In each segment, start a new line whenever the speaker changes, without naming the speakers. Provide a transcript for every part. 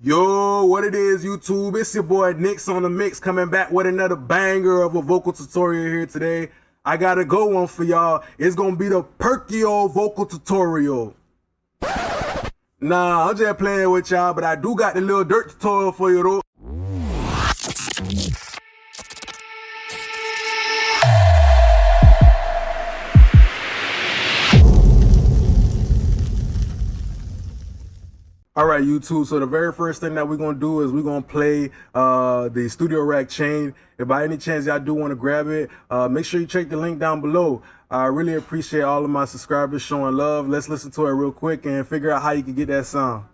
Yo, what it is, YouTube? It's your boy Nix on the mix, coming back with another banger of a vocal tutorial here today. I got a good one for y'all. It's gonna be the Perkio vocal tutorial. Nah, I'm just playing with y'all, but I do got the little Durk tutorial for you though. All right, YouTube, so the very first thing that we're going to do is we're going to play the Studio Rack chain. If by any chance y'all do want to grab it, make sure you check the link down below. I really appreciate all of my subscribers showing love. Let's listen to it real quick and figure out how you can get that sound.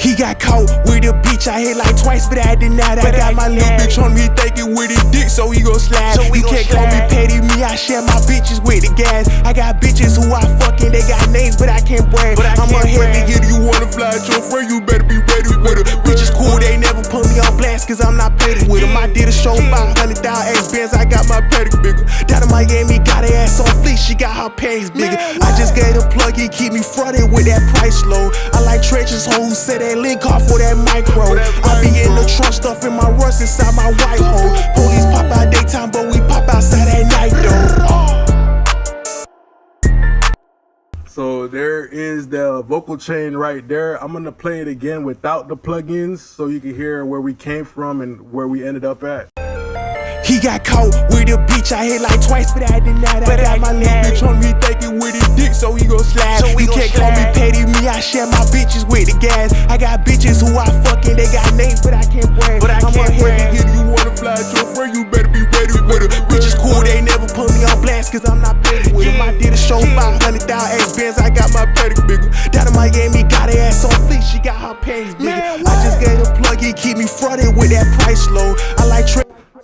He got caught with a bitch, I hit like twice, but I denied. I got my little bitch on me thinking with his dick, so he gon' slide. You can't call me petty, me, I share my bitches with the gas. I got bitches who I fucking, they got names, but I can't brag. I'm a heavy hitter, you wanna fly at your friend, you better be ready with her. Bitches cool, they never put me on blast, cause I'm not petty with them. I did a show, 500,000 ass bands, I got my paddock bigger. Down in Miami, got her ass on fleek, she got her panties bigger. I just gave the plug, he keep me fronted with that price low. I like trenches, hoes, say that link off for that micro. I be in the trunk stuffing my rush inside my white hole. Police pop out daytime, but we pop outside at night though.
So there is the vocal chain right there. I'm gonna play it again without the plugins so you can hear where we came from and where we ended up at.
He got caught with a bitch, I hit like twice, but I denied. I got my little bitch on me thinking with his dick, so he gon' slide. You can't call me petty, me, I share my bitches with the gas. I got bitches who I fucking, they got names, but I can't brag. I'm a heavy hitter, you wanna fly at your friend, you better be ready with her. Bitches cool, they never put me on blast, cause I'm not petty with them. I did a show, 500,000 ass bands, I got my paddock bigger. Down in Miami, got her ass on fleek, she got her panties bigger. I just gave the plug, he keep me fronted with that price low. I like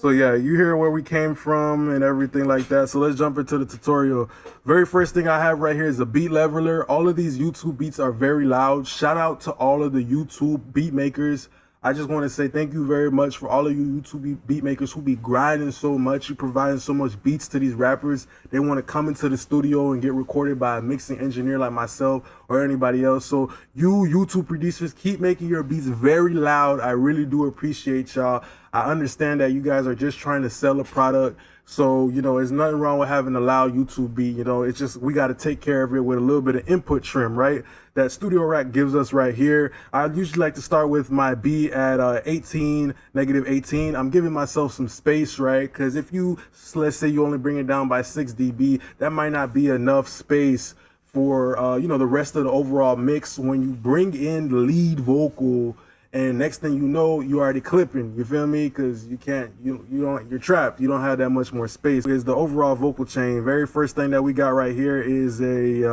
So yeah, you hear where we came from and everything like that. So let's jump into the tutorial. Very first thing I have right here is a beat leveler. All of these YouTube beats are very loud. Shout out to all of the YouTube beat makers. I just want to say thank you very much for all of you YouTube beat makers who be grinding so much. You providing so much beats to these rappers. They want to come into the studio and get recorded by a mixing engineer like myself or anybody else. So you YouTube producers, keep making your beats very loud. I really do appreciate y'all. I understand that you guys are just trying to sell a product. So, you know, there's nothing wrong with having a loud YouTube beat. You know, it's just we got to take care of it with a little bit of input trim, right? That Studio Rack gives us right here. I usually like to start with my beat at -18. I'm giving myself some space, right? Because if you, let's say you only bring it down by 6 dB, that might not be enough space for, you know, the rest of the overall mix. When you bring in the lead vocal, and next thing you know, you already clipping, you feel me? Because you can't, you're trapped. You don't have that much more space. Is the overall vocal chain. Very first thing that we got right here is a,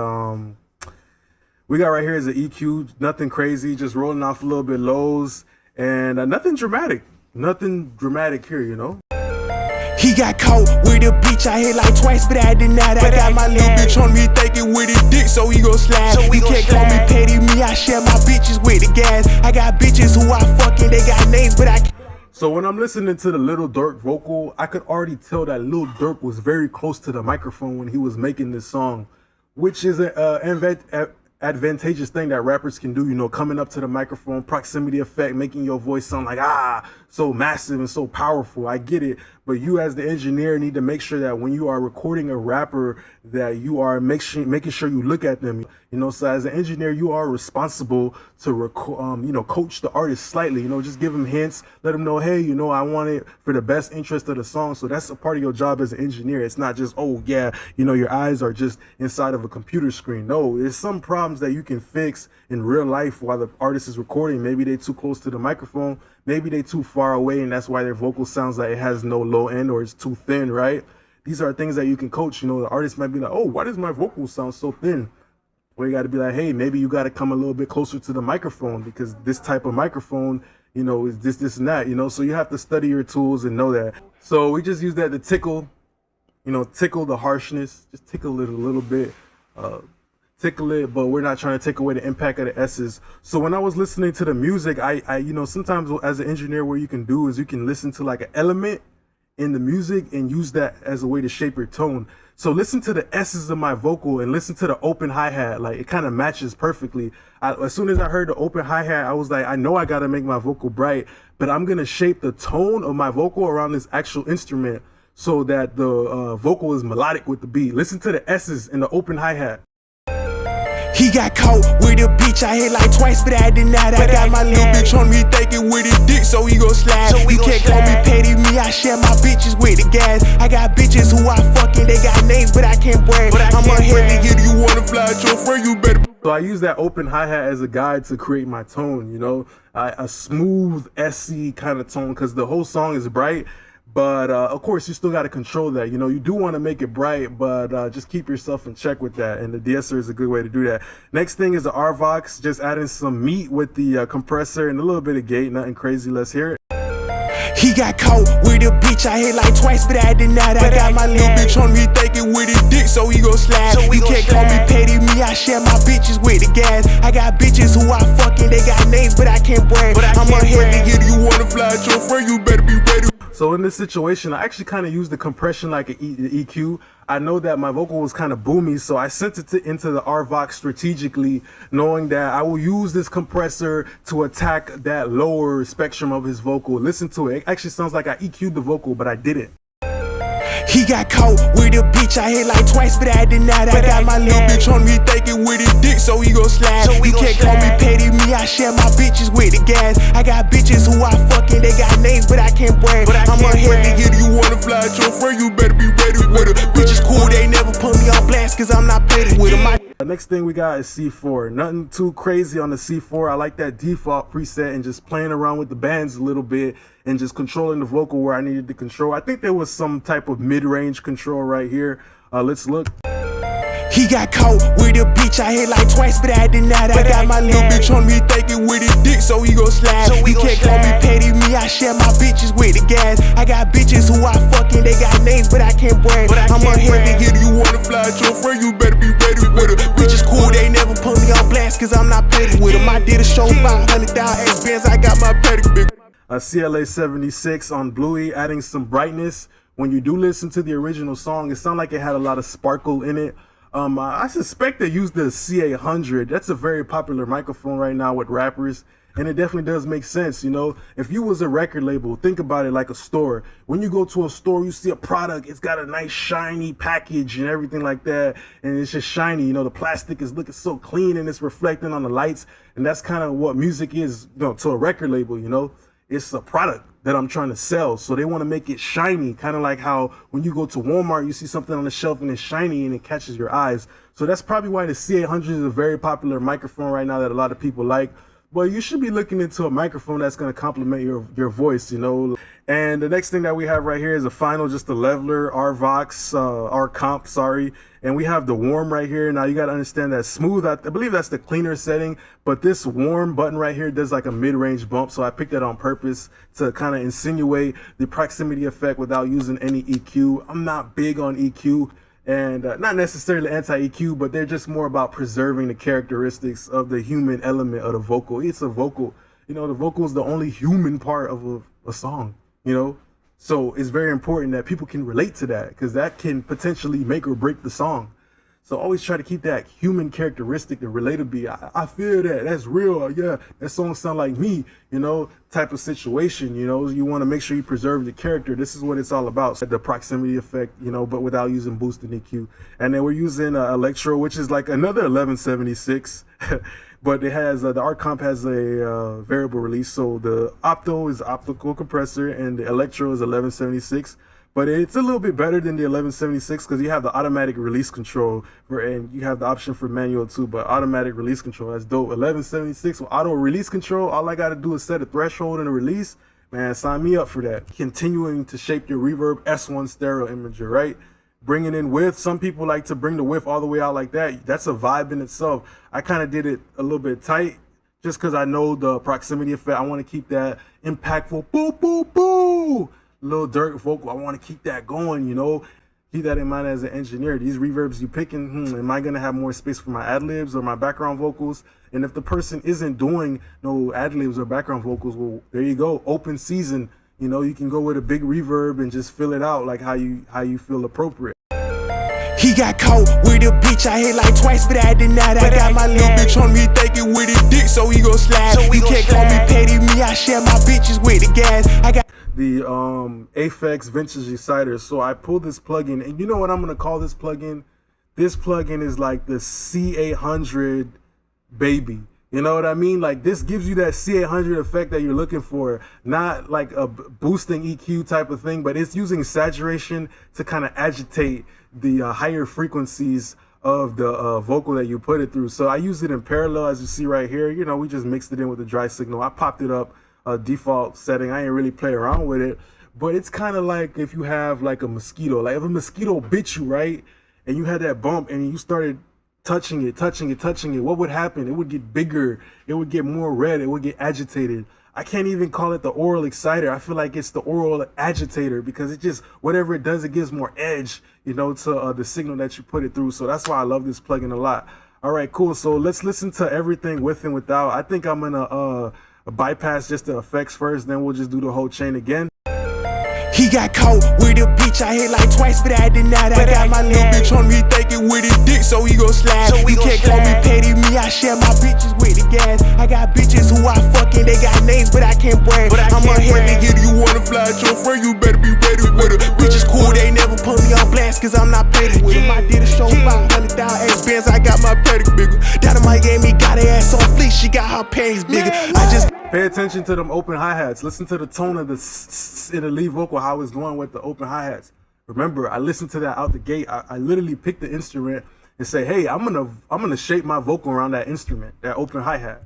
EQ, nothing crazy, just rolling off a little bit lows and nothing dramatic here, you know?
He got caught with a bitch, I hit like twice, but I denied. I got my little bitch on me thinking with his dick, so he gon' slide. You can't call me petty, me, I share my bitches with the gas. I got bitches who I fucking, they got names, but I can't.
So when I'm listening to the Lil Durk vocal, I could already tell that Lil Durk was very close to the microphone when he was making this song, which is an advantageous thing that rappers can do, you know, coming up to the microphone, proximity effect, making your voice sound like, so massive and so powerful. I get it. But you as the engineer need to make sure that when you are recording a rapper that you are making sure you look at them, you know. So as an engineer, you are responsible to you know, coach the artist slightly, you know, just give them hints, let them know, hey, you know, I want it for the best interest of the song. So that's a part of your job as an engineer. It's not just, oh yeah, you know, your eyes are just inside of a computer screen. No, there's some problems that you can fix in real life while the artist is recording. Maybe they're too close to the microphone, maybe they're too far away, and that's why their vocal sounds like it has no low end or it's too thin, right? These are things that you can coach. You know, the artist might be like, oh, why does my vocal sound so thin? Well, you got to be like, hey, maybe you got to come a little bit closer to the microphone because this type of microphone, you know, is this and that, you know. So you have to study your tools and know that. So we just use that to tickle, you know, tickle the harshness, just tickle it a little bit, tickle it, but we're not trying to take away the impact of the S's. So when I was listening to the music, I you know, sometimes as an engineer, what you can do is you can listen to like an element in the music and use that as a way to shape your tone. So listen to the S's of my vocal and listen to the open hi-hat. Like, it kind of matches perfectly. As soon as I heard the open hi-hat, I was like, I know I got to make my vocal bright, but I'm going to shape the tone of my vocal around this actual instrument so that the vocal is melodic with the beat. Listen to the S's in the open hi-hat.
He got caught with a bitch, I hit like twice, but I did not. I got my little bitch on me thinking with his dick, so he gon' slide. You can't call me petty, me, I share my bitches with the gas. I got bitches who I fucking, they got names, but I can't brag. I'm a heavy hitter, you wanna fly at your friend, you better.
So I use that open hi-hat as a guide to create my tone, you know, a smooth, SC kind of tone, because the whole song is bright. But of course, you still got to control that. You know, you do want to make it bright, but just keep yourself in check with that. And the de-esser is a good way to do that. Next thing is the RVox, just adding some meat with the compressor and a little bit of gate. Nothing crazy. Let's hear it.
He got caught with a bitch, I hit like twice, but I did not. I got my little bitch on me thinking with his dick, so he gon' slide. You can't call me petty, me, I share my bitches with the gas. I got bitches who I fucking, they got names, but I can't brag. I'm a heavy hitter, you wanna fly at your friend, you better be ready.
So in this situation, I actually kind of used the compression like an EQ. I know that my vocal was kind of boomy, so I sent it into the RVox strategically, knowing that I will use this compressor to attack that lower spectrum of his vocal. Listen to it. It actually sounds like I EQ'd the vocal, but I didn't.
He got caught with a bitch, I hit like twice, but I did not. I got my little bitch on me thinking with his dick, so he gon' slide. You can't call me petty, me, I share my bitches with the gas. I got bitches who I fucking, they got names, but I can't brag. I'm a heavy hitter, you wanna fly at your friend, you better be ready with her. Bitches cool, they never put me on blast, cause I'm not petty with them.
The next thing we got is C4. Nothing too crazy on the C4. I like that default preset and just playing around with the bands a little bit and just controlling the vocal where I needed to control. I think there was some type of mid-range control right here. Let's look.
He got caught with a bitch, I hit like twice, but I did not. I got my little bitch on me thinking with his dick, so he gon' slide. You can't call me petty, me, I share my bitches with the gas. I got bitches who I fucking, they got names, but I can't brag. I'm a heavy hitter, you wanna fly at your friend, you better be ready with her. Bitches cool, they never put me on blast, cause I'm not petty with them. I did a show 500,000 X-Bands, I got my petty big.
CLA 76 on Bluey, adding some brightness. When you do listen to the original song, it sounded like it had a lot of sparkle in it. I suspect they used the CA100. That's a very popular microphone right now with rappers, and it definitely does make sense. You know, if you was a record label, think about it like a store. When you go to a store, you see a product, it's got a nice shiny package and everything like that, and it's just shiny. You know, the plastic is looking so clean and it's reflecting on the lights, and that's kind of what music is, you know, to a record label. You know, it's a product that I'm trying to sell, so they want to make it shiny, kind of like how when you go to Walmart, you see something on the shelf and it's shiny and it catches your eyes. So that's probably why the C800 is a very popular microphone right now that a lot of people like. But you should be looking into a microphone that's going to complement your voice, you know. And the next thing that we have right here is a final, just a leveler, RVox, R-comp, sorry. And we have the warm right here. Now you got to understand that smooth, I believe that's the cleaner setting, but this warm button right here does like a mid-range bump. So I picked that on purpose to kind of insinuate the proximity effect without using any EQ. I'm not big on EQ. And not necessarily anti-EQ, but they're just more about preserving the characteristics of the human element of the vocal. It's a vocal, you know, the vocal is the only human part of a song, you know? So it's very important that people can relate to that, because that can potentially make or break the song. So always try to keep that human characteristic, the relatability. I feel that, that's real. Yeah, that song sound like me, you know, type of situation. You know, you want to make sure you preserve the character. This is what it's all about. So the proximity effect, you know, but without using boost and EQ. And then we're using Electro, which is like another 1176. But it has the R-comp has a variable release. So the opto is optical compressor and the Electro is 1176. But it's a little bit better than the 1176 because you have the automatic release control, and you have the option for manual too, but automatic release control, that's dope. 1176 with auto release control, all I got to do is set a threshold and a release. Man, sign me up for that. Continuing to shape your reverb S1 stereo imager, right? Bringing in width. Some people like to bring the width all the way out like that. That's a vibe in itself. I kind of did it a little bit tight just because I know the proximity effect. I want to keep that impactful, boo, boo, boo. Little Durk vocal, I want to keep that going, you know. Keep that in mind as an engineer. These reverbs you picking, am I gonna have more space for my ad-libs or my background vocals? And if the person isn't doing no ad-libs or background vocals, well, there you go, open season. You know, you can go with a big reverb and just fill it out like how you feel appropriate.
He got caught with a bitch, I hit like twice, but I denied. I got my little bitch on me, thinking with his dick, so he gon' slide. You can't call me petty, me, I share my bitches with the gas. I got
the Aphex Vintage Exciter. So I pulled this plugin, and you know what I'm gonna call this plugin? This plugin is like the C800 baby. You know what I mean? Like, this gives you that C800 effect that you're looking for, not like a boosting EQ type of thing, but it's using saturation to kind of agitate the higher frequencies of the vocal that you put it through. So I use it in parallel, as you see right here. You know, we just mixed it in with the dry signal. I popped it up default setting. I ain't really play around with it, but it's kind of like if you have like a mosquito, like if a mosquito bit you, right, and you had that bump and you started touching it, what would happen? It would get bigger, it would get more red, it would get agitated. I can't even call it the oral exciter. I feel like it's the oral agitator, because it just, whatever it does, it gives more edge, you know, to the signal that you put it through. So that's why I love this plugin a lot. All right, cool. So let's listen to everything with and without. I think I'm gonna bypass just the effects first, then we'll just do the whole chain again.
He got caught with a bitch, I hit like twice, but I denied. I got my little bitch on me, thinking with his dick, so he gon' slide. You can't call me petty, me, I share my bitches with the gas. I got bitches who I fucking, they got names, but I can't brag. I'm a heavy hitter, you wanna fly at your friend, you better be ready with her. Bitches cool, they never put me on blast, cause I'm not petty with them. I did a show, 500,000 X-Benz, I got my paddock bigger. Dynamite gave me, got her ass on fleek, she got her panties bigger. I just
pay attention to them open hi-hats. Listen to the tone of the s in the lead vocal, how it's going with the open hi-hats. Remember, I listened to that out the gate. I literally picked the instrument and say, hey, I'm gonna shape my vocal around that instrument, that open hi-hat.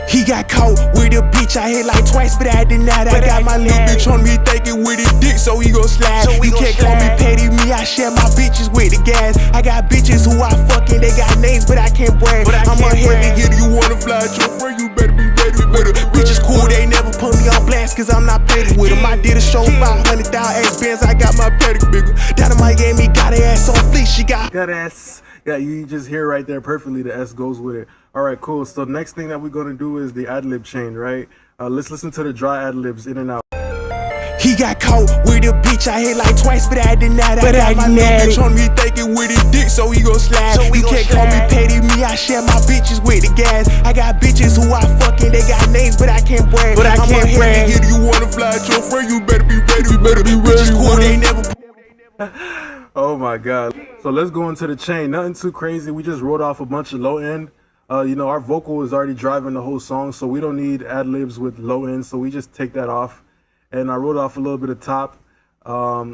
He got caught with a bitch, I hit like twice, but I denied. I got my little bitch on me, thinking with his dick, so he gon' slide. You can't call me petty, me, I share my bitches with the gas. I got bitches who I fucking, they got names, but I can't brag. I'm a heavy hitter, you wanna fly at your friend, you better be ready with her. Bitches cool, they never put me on blast, cause I'm not petty with them. I did a show, 500,000 X-Benz, I got my paddock bigger. Dynamite gave me, got her ass on fleek, she got
that ass. Yeah, you just hear right there perfectly, the S goes with it. All right, cool. So next thing that we're gonna do is the ad-lib chain, right? Let's listen to the dry ad-libs in and out.
He got caught with a bitch, I hit like twice, but I denied. I got my little bitch on me, thinking with his dick, so he gon' slide. You can't call me petty, me, I share my bitches with the gas. I got bitches who I fucking, they got names, but I can't brag. I'm a heavy hitter, you wanna fly at your friend, you better be ready. Bitches cool, they never.
Oh my God. So let's go into the chain. Nothing too crazy. We just wrote off a bunch of low end. You know, our vocal is already driving the whole song, so we don't need ad-libs with low end, so we just take that off. And I wrote off a little bit of top.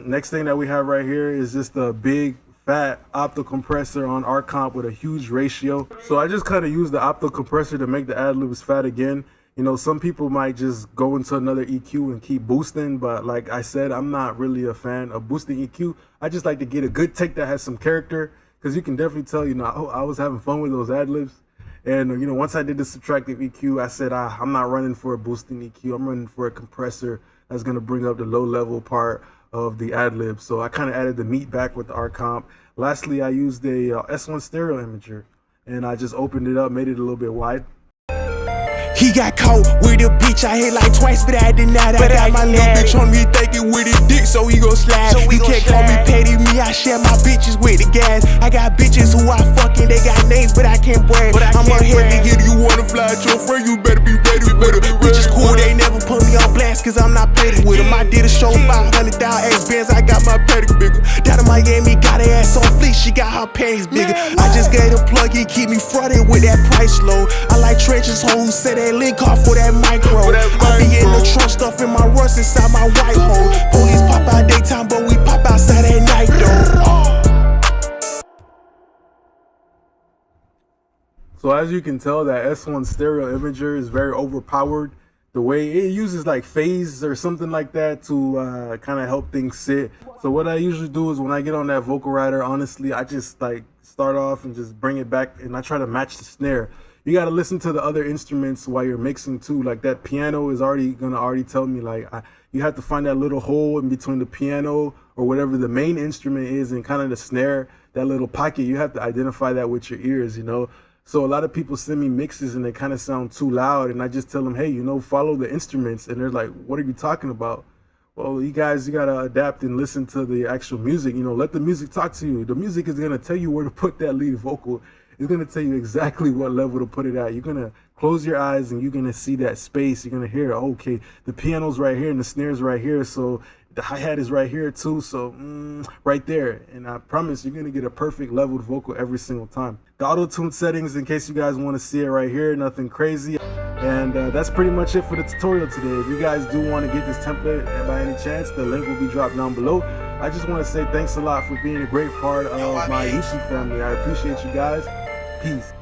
Next thing that we have right here is just a big fat opto compressor on our comp with a huge ratio. So I just kind of use the opto compressor to make the ad-libs fat again. You know, some people might just go into another EQ and keep boosting, but like I said, I'm not really a fan of boosting EQ. I just like to get a good take that has some character, because you can definitely tell, you know, I was having fun with those ad-libs. And, you know, once I did the subtractive EQ, I said, I'm not running for a boosting EQ. I'm running for a compressor that's going to bring up the low level part of the ad-lib. So I kind of added the meat back with the R comp. Lastly, I used a S1 stereo imager, and I just opened it up, made it a little bit wide.
He got caught with a bitch, I hit like twice, but I denied. I got my little bitch on me, thinking with his dick, so he gon' slide. You can't call me petty, me, I share my bitches with the gas. I got bitches who I fucking, they got names, but I can't brag. I'm a heavy hitter, you wanna fly at your friend, you better be ready with her. Bitches cool, they never put me on blast, cause I'm not petty with them. I did a show, 500,000 X-Benz, I got my paddock bigger. Dynamite gave me, got her ass on fleek, she got her panties bigger. I just gave the plug, he keep me fronted with that price low. I like trenches, hoes, say that link off for that micro. I be in the trunk, stuff in my rust inside my white hole. Police pop out daytime, but we pop outside at night though.
So as you can tell, that S1 stereo imager is very overpowered. The way it uses like phase or something like that to kind of help things sit. So what I usually do is when I get on that vocal rider, honestly, I just like start off and just bring it back, and I try to match the snare. You got to listen to the other instruments while you're mixing too. Like that piano is gonna tell me, like, you have to find that little hole in between the piano or whatever the main instrument is and kind of the snare, that little pocket. You have to identify that with your ears, you know. So a lot of people send me mixes and they kind of sound too loud, and I just tell them, hey, you know, follow the instruments. And they're like, what are you talking about? Well, you gotta adapt and listen to the actual music. You know, let the music talk to you. The music is gonna tell you where to put that lead vocal. It's gonna tell you exactly what level to put it at. You're gonna close your eyes and you're gonna see that space. You're gonna hear, okay, the piano's right here and the snare's right here, so the hi-hat is right here too, so right there. And I promise you're gonna get a perfect leveled vocal every single time. The auto-tune settings, in case you guys want to see it right here, nothing crazy. And that's pretty much it for the tutorial today. If you guys do want to get this template by any chance, the link will be dropped down below. I just want to say thanks a lot for being a great part of my YouTube family. I appreciate you guys. Peace.